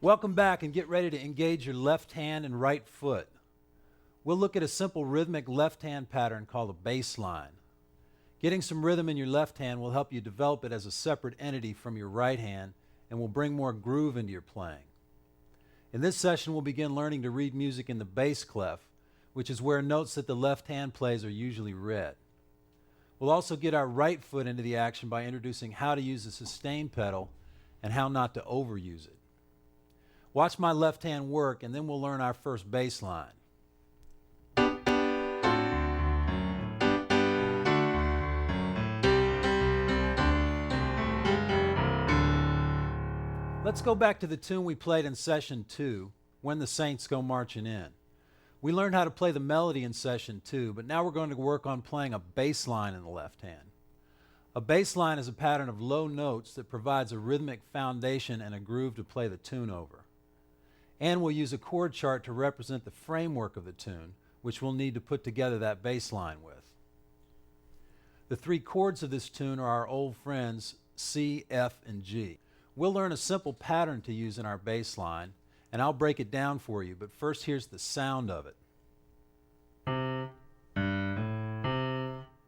Welcome back, and get ready to engage your left hand and right foot. We'll look at a simple rhythmic left hand pattern called a bass line. Getting some rhythm in your left hand will help you develop it as a separate entity from your right hand and will bring more groove into your playing. In this session, we'll begin learning to read music in the bass clef, which is where notes that the left hand plays are usually read. We'll also get our right foot into the action by introducing how to use the sustain pedal and how not to overuse it. Watch my left hand work, and then we'll learn our first bass line. Let's go back to the tune we played in session 2, When the Saints Go Marching In. We learned how to play the melody in session 2, but now we're going to work on playing a bass line in the left hand. A bass line is a pattern of low notes that provides a rhythmic foundation and a groove to play the tune over. And we'll use a chord chart to represent the framework of the tune, which we'll need to put together that bass line with. The three chords of this tune are our old friends C, F, and G. We'll learn a simple pattern to use in our bass line, and I'll break it down for you, but first here's the sound of it.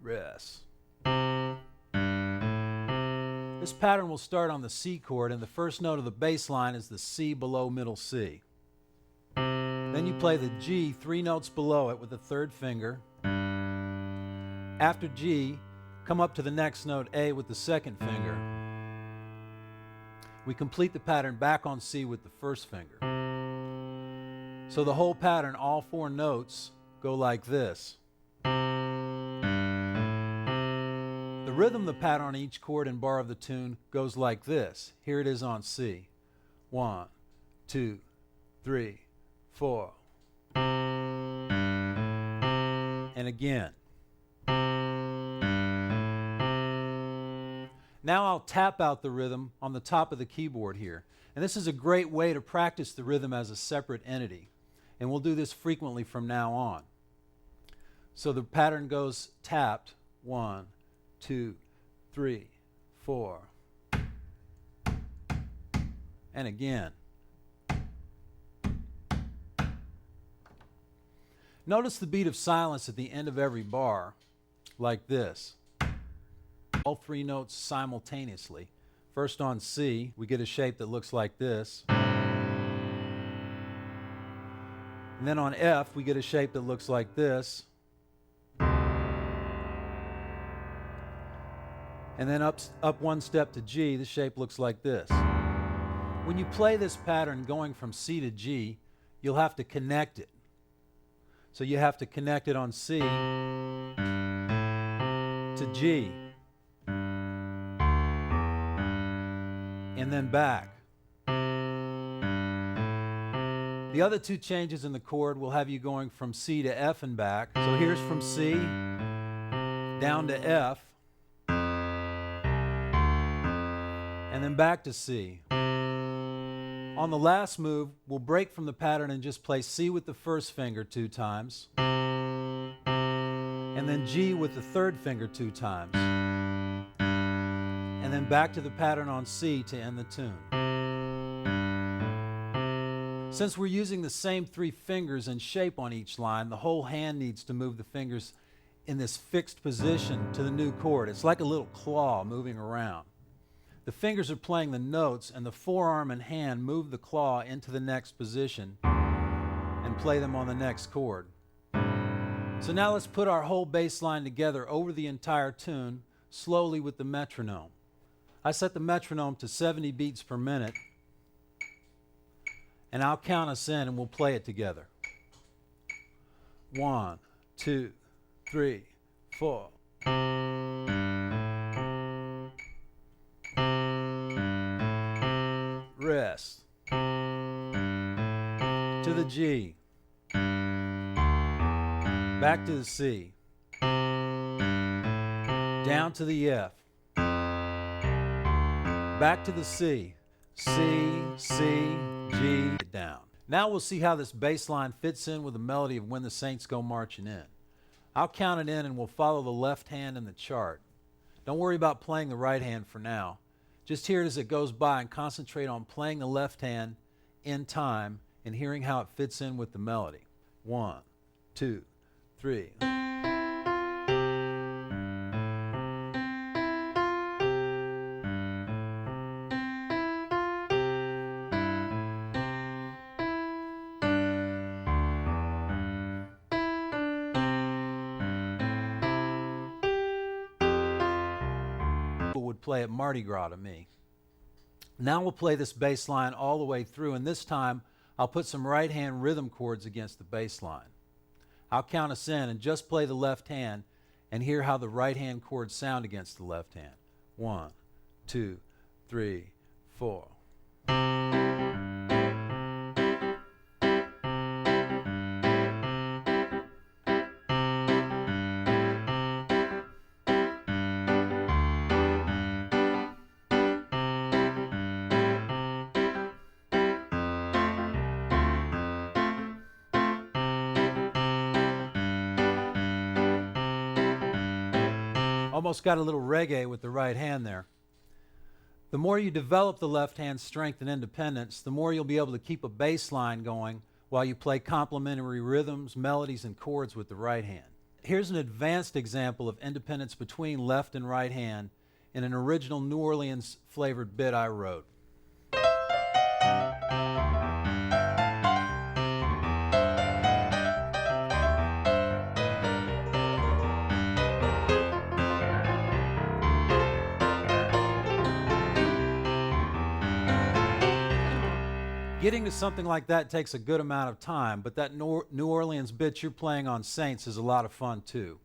Rest. This pattern will start on the C chord, and the first note of the bass line is the C below middle C. Then you play the G 3 notes below it with the third finger. After G, come up to the next note A with the second finger. We complete the pattern back on C with the first finger. So the whole pattern, all 4 notes, go like this. The rhythm of the pattern on each chord and bar of the tune goes like this. Here it is on C. 1, 2, 3, 4. And again. Now I'll tap out the rhythm on the top of the keyboard here. And this is a great way to practice the rhythm as a separate entity. And we'll do this frequently from now on. So the pattern goes tapped. 1, 2, 3, 4. And again. Notice the beat of silence at the end of every bar, like this. All 3 notes simultaneously. First on C, we get a shape that looks like this. And then on F, we get a shape that looks like this. And then up 1 step to G, the shape looks like this. When you play this pattern going from C to G, you'll have to connect it. So you have to connect it on C to G. And then back. The other 2 changes in the chord will have you going from C to F and back. So here's from C down to F, and then back to C. On the last move, we'll break from the pattern and just play C with the first finger 2 times, and then G with the third finger 2 times, and then back to the pattern on C to end the tune. Since we're using the same 3 fingers and shape on each line, the whole hand needs to move the fingers in this fixed position to the new chord. It's like a little claw moving around. The fingers are playing the notes, and the forearm and hand move the claw into the next position and play them on the next chord. So now let's put our whole bass line together over the entire tune, slowly with the metronome. I set the metronome to 70 beats per minute, and I'll count us in and we'll play it together. 1, 2, 3, 4. Rest. To the G. Back to the C. Down to the F. Back to the C. C, C, G, down. Now we'll see how this bass line fits in with the melody of When the Saints Go Marching In. I'll count it in and we'll follow the left hand in the chart. Don't worry about playing the right hand for now. Just hear it as it goes by and concentrate on playing the left hand in time and hearing how it fits in with the melody. 1, 2, 3. Would play at Mardi Gras to me. Now we'll play this bass line all the way through, and this time I'll put some right hand rhythm chords against the bass line. I'll count us in and just play the left hand and hear how the right hand chords sound against the left hand. 1, 2, 3, 4. Almost got a little reggae with the right hand there. The more you develop the left hand's strength and independence, the more you'll be able to keep a bass line going while you play complementary rhythms, melodies, and chords with the right hand. Here's an advanced example of independence between left and right hand in an original New Orleans flavored bit I wrote. Getting to something like that takes a good amount of time, but that New Orleans bit you're playing on Saints is a lot of fun too.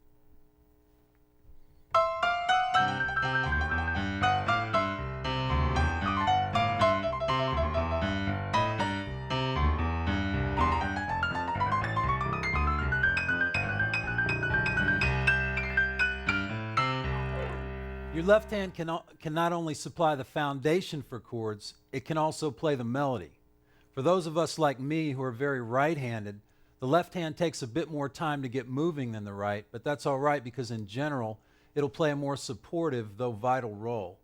Your left hand can not only supply the foundation for chords, it can also play the melody. For those of us like me who are very right-handed, the left hand takes a bit more time to get moving than the right, but that's all right because in general, it'll play a more supportive, though vital role.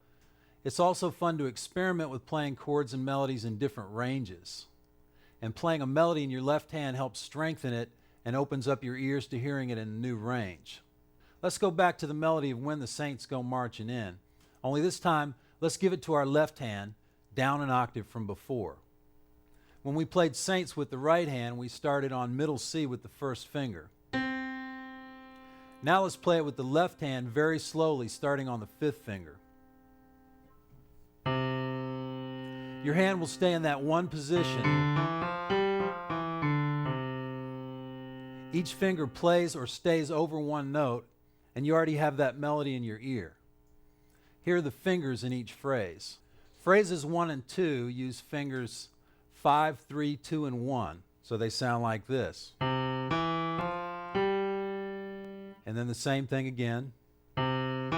It's also fun to experiment with playing chords and melodies in different ranges. And playing a melody in your left hand helps strengthen it and opens up your ears to hearing it in a new range. Let's go back to the melody of When the Saints Go Marching In. Only this time, let's give it to our left hand, down an octave from before. When we played Saints with the right hand, we started on middle C with the first finger. Now let's play it with the left hand very slowly, starting on the fifth finger. Your hand will stay in that one position. Each finger plays or stays over one note, and you already have that melody in your ear. Here are the fingers in each phrase. Phrases 1 and 2 use fingers 5, 3, 2, and 1, so they sound like this. And then the same thing again. And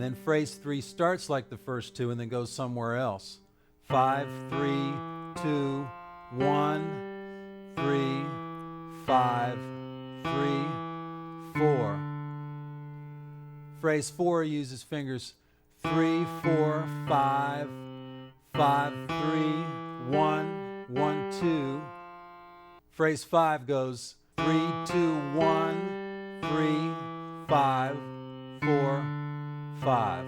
then phrase 3 starts like the first two and then goes somewhere else. 5, 3, 2, 1, 3, 5, 3, 4. Phrase 4 uses fingers 3, 4, 5, 5, 3, 1, 1, 2. Phrase 5 goes 3, 2, 1, 3, 5, 4, 5.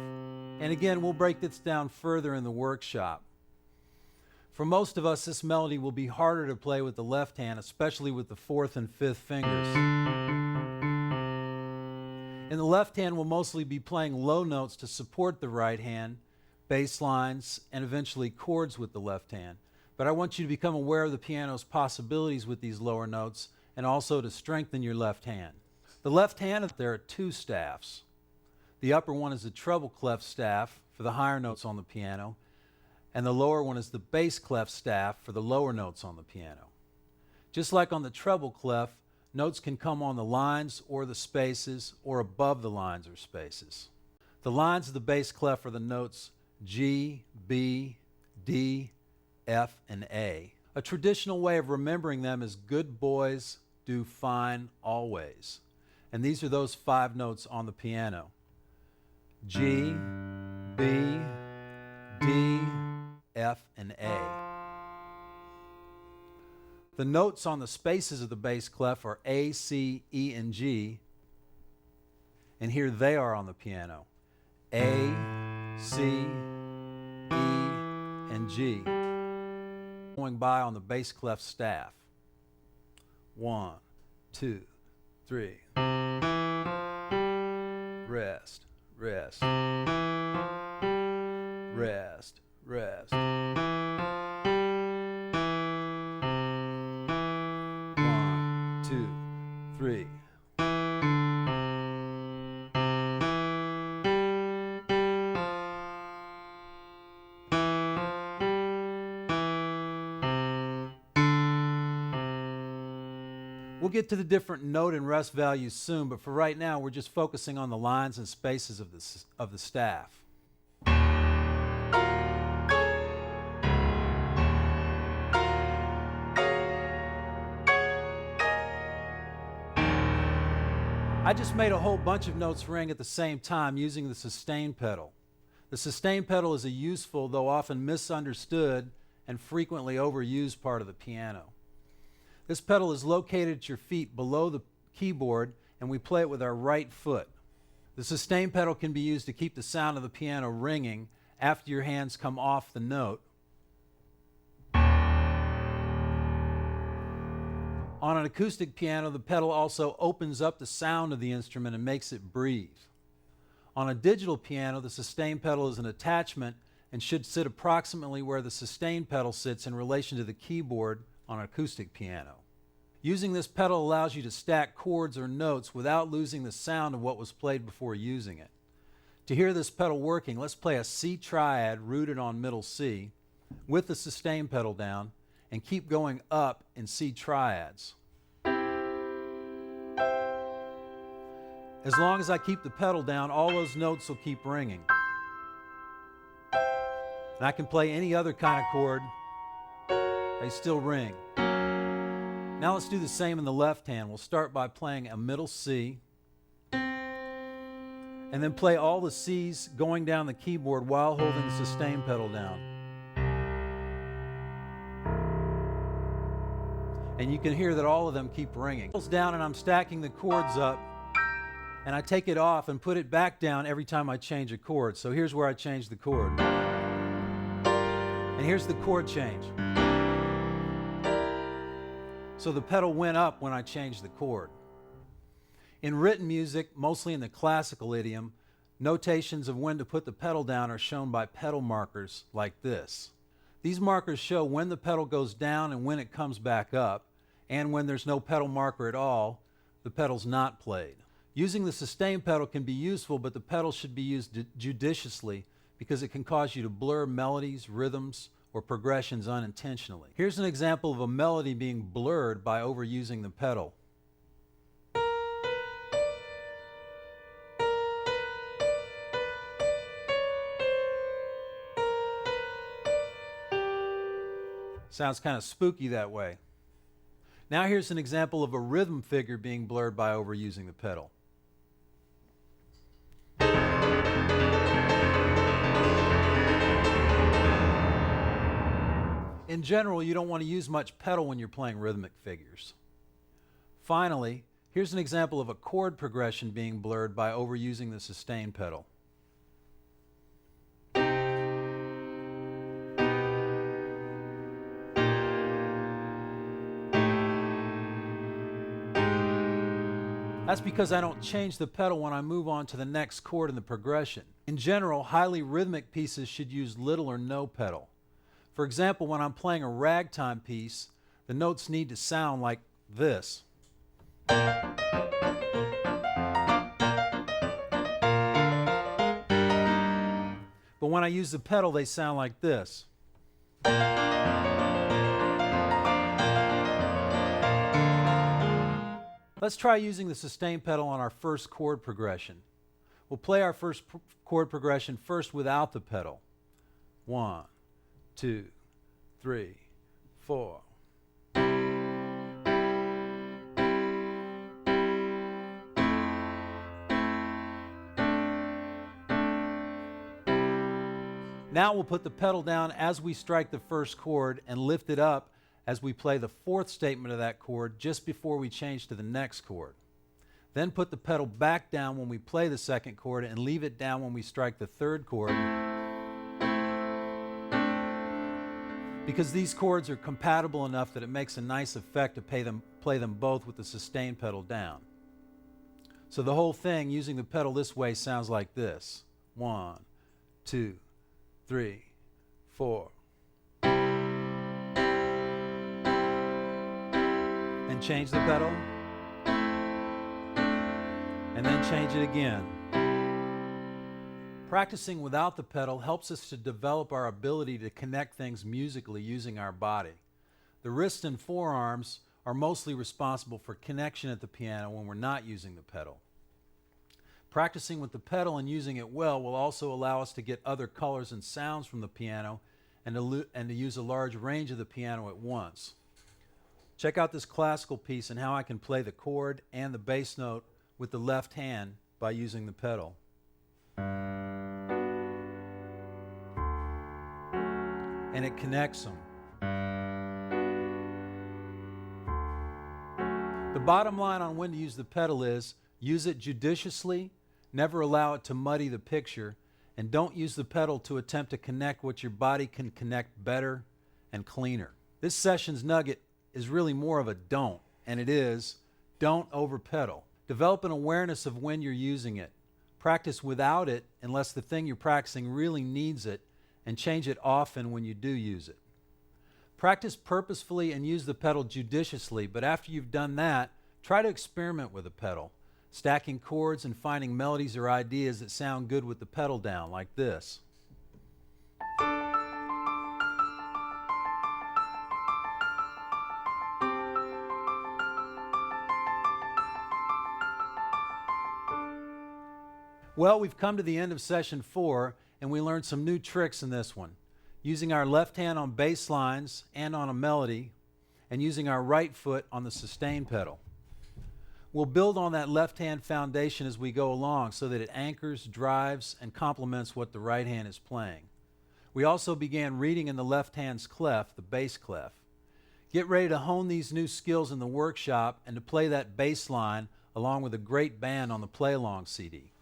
And again, we'll break this down further in the workshop. For most of us, this melody will be harder to play with the left hand, especially with the fourth and fifth fingers. In the left hand, we'll mostly be playing low notes to support the right hand, bass lines, and eventually chords with the left hand. But I want you to become aware of the piano's possibilities with these lower notes and also to strengthen your left hand. The left hand, there are two staffs. The upper one is the treble clef staff for the higher notes on the piano, and the lower one is the bass clef staff for the lower notes on the piano. Just like on the treble clef, notes can come on the lines or the spaces or above the lines or spaces. The lines of the bass clef are the notes G, B, D, F, and A. A traditional way of remembering them is good boys do fine always. And these are those 5 notes on the piano. G, B, D, F, and A. The notes on the spaces of the bass clef are A, C, E, and G. And here they are on the piano. A, C, E, and G. Going by on the bass clef staff. 1, 2, 3. Rest, rest. Rest, rest. 1, 2, 3. We'll get to the different note and rest values soon, but for right now, we're just focusing on the lines and spaces of the staff. I just made a whole bunch of notes ring at the same time using the sustain pedal. The sustain pedal is a useful, though often misunderstood and frequently overused part of the piano. This pedal is located at your feet below the keyboard, and we play it with our right foot. The sustain pedal can be used to keep the sound of the piano ringing after your hands come off the note. On an acoustic piano, the pedal also opens up the sound of the instrument and makes it breathe. On a digital piano, the sustain pedal is an attachment and should sit approximately where the sustain pedal sits in relation to the keyboard on an acoustic piano. Using this pedal allows you to stack chords or notes without losing the sound of what was played before using it. To hear this pedal working, let's play a C triad rooted on middle C with the sustain pedal down and keep going up in C triads. As long as I keep the pedal down, all those notes will keep ringing. And I can play any other kind of chord, they still ring. Now let's do the same in the left hand. We'll start by playing a middle C, and then play all the C's going down the keyboard while holding the sustain pedal down. And you can hear that all of them keep ringing. It's down and I'm stacking the chords up, and I take it off and put it back down every time I change a chord. So here's where I change the chord. And here's the chord change. So the pedal went up when I changed the chord. In written music, mostly in the classical idiom, notations of when to put the pedal down are shown by pedal markers like this. These markers show when the pedal goes down and when it comes back up, and when there's no pedal marker at all, the pedal's not played. Using the sustain pedal can be useful, but the pedal should be used judiciously because it can cause you to blur melodies, rhythms, or progressions unintentionally. Here's an example of a melody being blurred by overusing the pedal. Sounds kind of spooky that way. Now here's an example of a rhythm figure being blurred by overusing the pedal. In general, you don't want to use much pedal when you're playing rhythmic figures. Finally, here's an example of a chord progression being blurred by overusing the sustain pedal. That's because I don't change the pedal when I move on to the next chord in the progression. In general, highly rhythmic pieces should use little or no pedal. For example, when I'm playing a ragtime piece, the notes need to sound like this. But when I use the pedal, they sound like this. Let's try using the sustain pedal on our first chord progression. We'll play our first chord progression first without the pedal. 1, 2, 3, 4. Now we'll put the pedal down as we strike the first chord and lift it up as we play the fourth statement of that chord just before we change to the next chord. Then put the pedal back down when we play the second chord and leave it down when we strike the third chord, because these chords are compatible enough that it makes a nice effect to play them both with the sustain pedal down. So the whole thing, using the pedal this way, sounds like this. 1, 2, 3, 4. And change the pedal. And then change it again. Practicing without the pedal helps us to develop our ability to connect things musically using our body. The wrists and forearms are mostly responsible for connection at the piano when we're not using the pedal. Practicing with the pedal and using it well will also allow us to get other colors and sounds from the piano and to use a large range of the piano at once. Check out this classical piece and how I can play the chord and the bass note with the left hand by using the pedal. And it connects them. The bottom line on when to use the pedal is use it judiciously, never allow it to muddy the picture, and don't use the pedal to attempt to connect what your body can connect better and cleaner. This session's nugget is really more of a don't, and it is don't over pedal. Develop an awareness of when you're using it. Practice without it unless the thing you're practicing really needs it, and change it often when you do use it. Practice purposefully and use the pedal judiciously, but after you've done that, try to experiment with the pedal, stacking chords and finding melodies or ideas that sound good with the pedal down, like this. Well, we've come to the end of session 4, and we learned some new tricks in this one. Using our left hand on bass lines and on a melody, and using our right foot on the sustain pedal. We'll build on that left hand foundation as we go along so that it anchors, drives, and complements what the right hand is playing. We also began reading in the left hand's clef, the bass clef. Get ready to hone these new skills in the workshop and to play that bass line along with a great band on the play along CD.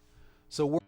So